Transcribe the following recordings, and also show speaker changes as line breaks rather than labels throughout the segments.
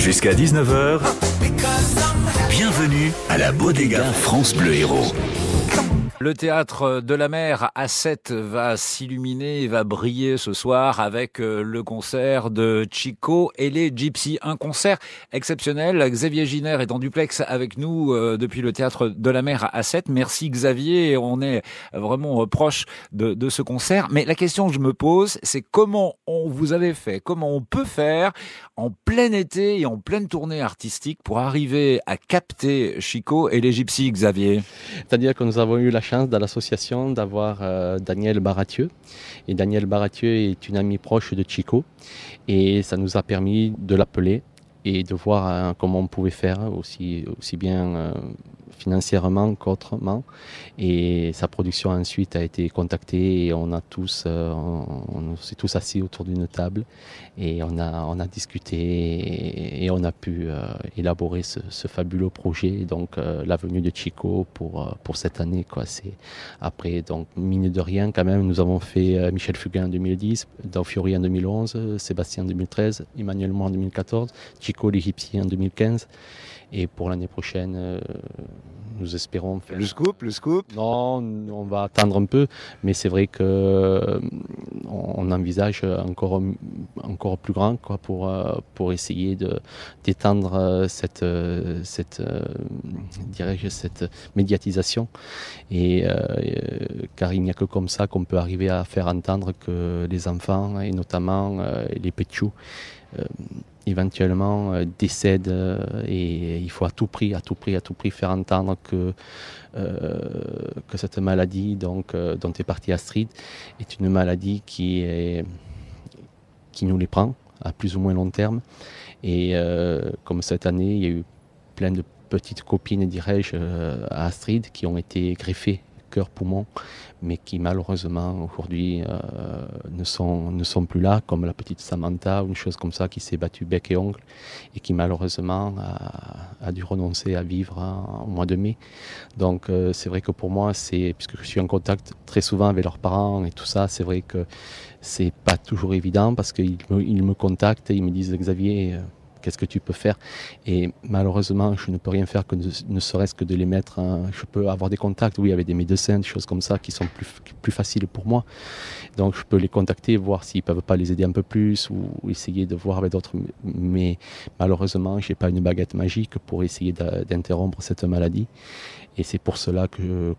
Jusqu'à 19 heures, bienvenue à la Bodega France Bleu Héros.
Le théâtre de la mer à 7 va s'illuminer et va briller ce soir avec le concert de Chico et les Gypsies. Un concert exceptionnel. Xavier Giner est en duplex avec nous depuis le théâtre de la mer à 7. Merci Xavier, on est vraiment proche de ce concert. Mais la question que je me pose, c'est comment vous avez fait, comment on peut faire en plein été et en pleine tournée artistique pour arriver à capter Chico et les Gypsies, Xavier?
C'est-à-dire que nous avons eu la chance dans l'association d'avoir Daniel Baratieu. Et Daniel Baratieu est une amie proche de Chico. Et ça nous a permis de l'appeler et de voir comment on pouvait faire aussi bien financièrement qu'autrement. Et sa production ensuite a été contactée et on s'est tous assis autour d'une table et on a discuté et on a pu élaborer ce fabuleux projet. Donc la venue de Chico pour cette année, quoi. C'est après, donc mine de rien quand même, nous avons fait Michel Fugain en 2010, Dao Fiori en 2011, Sébastien en 2013, Emmanuel Moore en 2014, Chico les Gypsies en 2015. Et pour l'année prochaine, nous espérons faire...
Le scoop?
Non, on va attendre un peu, mais c'est vrai qu'on envisage encore plus grand, quoi, pour essayer d'étendre cette médiatisation. Car il n'y a que comme ça qu'on peut arriver à faire entendre que les enfants, et notamment les petchous, éventuellement décèdent et il faut à tout prix faire entendre que cette maladie dont est partie Astrid est une maladie qui nous les prend à plus ou moins long terme. Et comme cette année, il y a eu plein de petites copines, dirais-je, à Astrid qui ont été greffées cœur-poumon, mais qui malheureusement aujourd'hui ne sont plus là, comme la petite Samantha ou une chose comme ça qui s'est battue bec et ongle et qui malheureusement a dû renoncer à vivre au mois de mai. Donc c'est vrai que pour moi, puisque je suis en contact très souvent avec leurs parents et tout ça, c'est vrai que c'est pas toujours évident parce qu'ils me contactent et ils me disent Xavier, qu'est-ce que tu peux faire? Et malheureusement, je ne peux rien faire que ne serait-ce que de les mettre. Je peux avoir des contacts, oui, avec des médecins, des choses comme ça qui sont plus faciles pour moi. Donc, je peux les contacter, voir s'ils ne peuvent pas les aider un peu plus ou essayer de voir avec d'autres. Mais malheureusement, je n'ai pas une baguette magique pour essayer d'interrompre cette maladie. Et c'est pour cela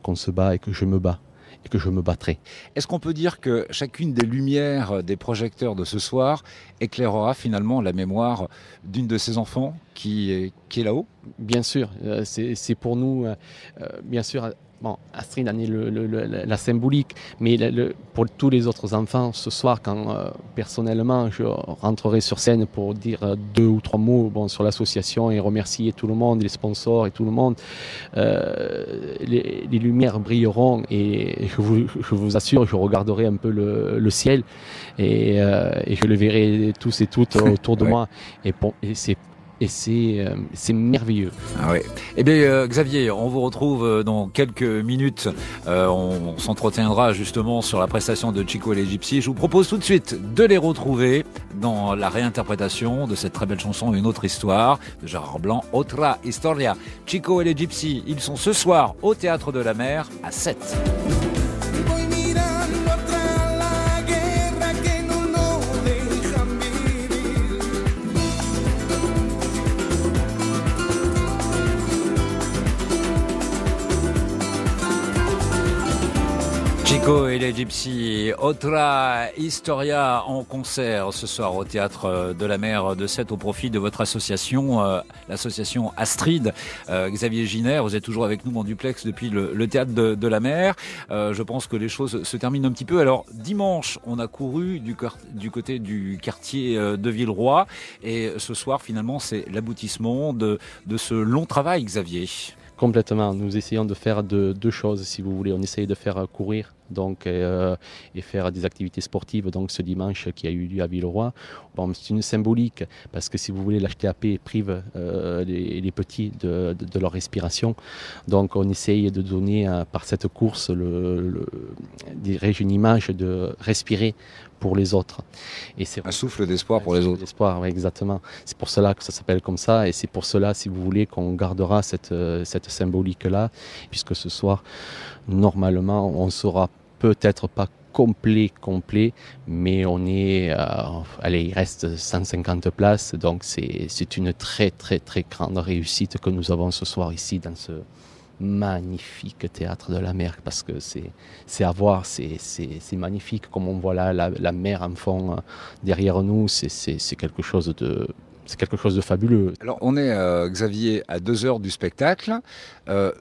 qu'on se bat et que je me bats. Et que je me battrai.
Est-ce qu'on peut dire que chacune des lumières des projecteurs de ce soir éclairera finalement la mémoire d'une de ces enfants qui est là-haut?
Bien sûr, c'est pour nous, bien sûr. Bon, Astrid en est la symbolique, mais pour tous les autres enfants, ce soir, quand personnellement je rentrerai sur scène pour dire 2 ou 3 mots sur l'association et remercier tout le monde, les sponsors et tout le monde, les lumières brilleront et je vous assure, je regarderai un peu le ciel et je le verrai tous et toutes autour de moi. Et c'est merveilleux.
Ah oui. Eh bien, Xavier, on vous retrouve dans quelques minutes. On s'entretiendra justement sur la prestation de Chico et les Gypsies. Je vous propose tout de suite de les retrouver dans la réinterprétation de cette très belle chanson Une autre histoire de Gérard Blanc, Otra Historia. Chico et les Gypsies, ils sont ce soir au Théâtre de la Mer à 7. Chico et les Gypsies, Otra Historia en concert ce soir au Théâtre de la Mer de 7 au profit de votre association, l'association Astrid. Xavier Giner, vous êtes toujours avec nous en duplex depuis le Théâtre de la Mer. Je pense que les choses se terminent un petit peu. Alors dimanche, on a couru du côté du quartier de Villeroy et ce soir finalement c'est l'aboutissement de ce long travail, Xavier.
Complètement. Nous essayons de faire deux choses, si vous voulez. On essaye de faire courir donc, et faire des activités sportives donc, ce dimanche qui a eu lieu à Villeroy. Bon, c'est une symbolique parce que si vous voulez, l'HTAP prive les petits de leur respiration. Donc on essaye de donner par cette course une image de respirer pour les autres.
Et c'est un souffle d'espoir pour les autres.
D'espoir, oui, exactement. C'est pour cela que ça s'appelle comme ça et c'est pour cela, si vous voulez, qu'on gardera cette symbolique-là, puisque ce soir, normalement, on sera peut-être pas complet, mais on est, allez, il reste 150 places, donc c'est une très grande réussite que nous avons ce soir ici dans ce magnifique théâtre de la mer, parce que c'est à voir, c'est magnifique, comme on voit là la mer en fond derrière nous, c'est quelque chose de... C'est quelque chose de fabuleux.
Alors on est, Xavier, à 2 heures du spectacle.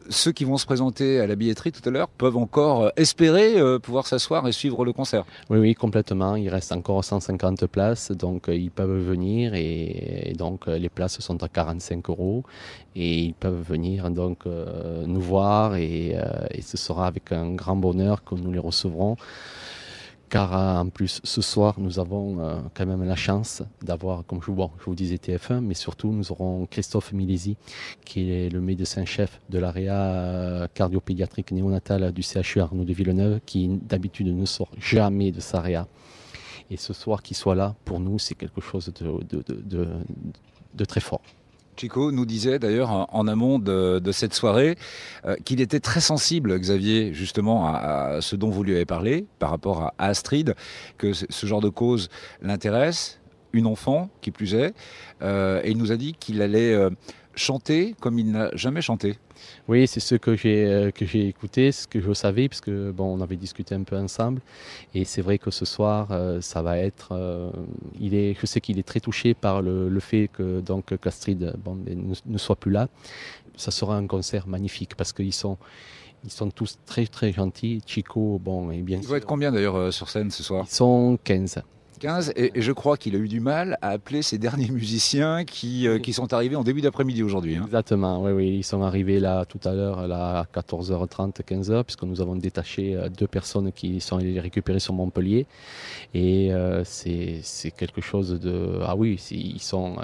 Ceux qui vont se présenter à la billetterie tout à l'heure peuvent encore espérer pouvoir s'asseoir et suivre le concert.
Oui, complètement. Il reste encore 150 places, donc ils peuvent venir et donc les places sont à 45 € et ils peuvent venir donc nous voir et ce sera avec un grand bonheur que nous les recevrons. Car en plus, ce soir, nous avons quand même la chance d'avoir, comme je vous disais, TF1, mais surtout, nous aurons Christophe Milesi, qui est le médecin-chef de l'AREA cardiopédiatrique néonatale du CHU Arnaud de Villeneuve, qui d'habitude ne sort jamais de sa AREA. Et ce soir, qu'il soit là, pour nous, c'est quelque chose de très fort.
Chico nous disait d'ailleurs en amont de cette soirée qu'il était très sensible, Xavier, justement à ce dont vous lui avez parlé par rapport à Astrid, que ce genre de cause l'intéresse, une enfant qui plus est, et il nous a dit qu'il allait chanter comme il n'a jamais chanté.
Oui, c'est ce que j'ai écouté, ce que je savais, parce que bon, on avait discuté un peu ensemble, et c'est vrai que ce soir, ça va être. Je sais qu'il est très touché par le fait que donc qu'Astrid ne soit plus là. Ça sera un concert magnifique parce qu'ils sont tous très gentils. Chico, bon, et bien sûr.
Il va être combien d'ailleurs sur scène ce soir?
Ils sont 15.
15, et je crois qu'il a eu du mal à appeler ces derniers musiciens qui sont arrivés en début d'après-midi aujourd'hui. Hein.
Exactement, oui, ils sont arrivés là tout à l'heure là, à 14h30, 15h, puisque nous avons détaché 2 personnes qui sont allées les récupérer sur Montpellier. Et c'est quelque chose de... Ah oui, ils sont...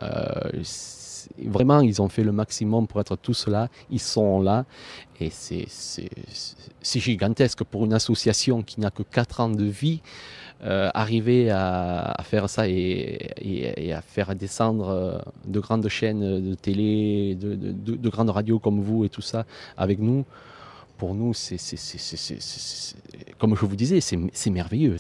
Vraiment, ils ont fait le maximum pour être tous là. Ils sont là. Et c'est gigantesque pour une association qui n'a que 4 ans de vie. Arriver à faire ça et à faire descendre de grandes chaînes de télé, de grandes radios comme vous et tout ça avec nous, pour nous, comme je vous disais, c'est merveilleux.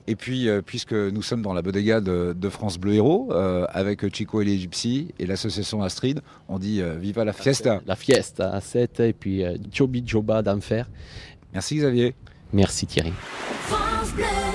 Et puis, puisque nous sommes dans la bodega de France Bleu Héros, avec Chico et les Gypsies et l'association Astrid, on dit Viva la Fiesta.
La Fiesta à 7 et puis Jobi Joba d'Enfer.
Merci Xavier.
Merci Thierry.
France Bleu.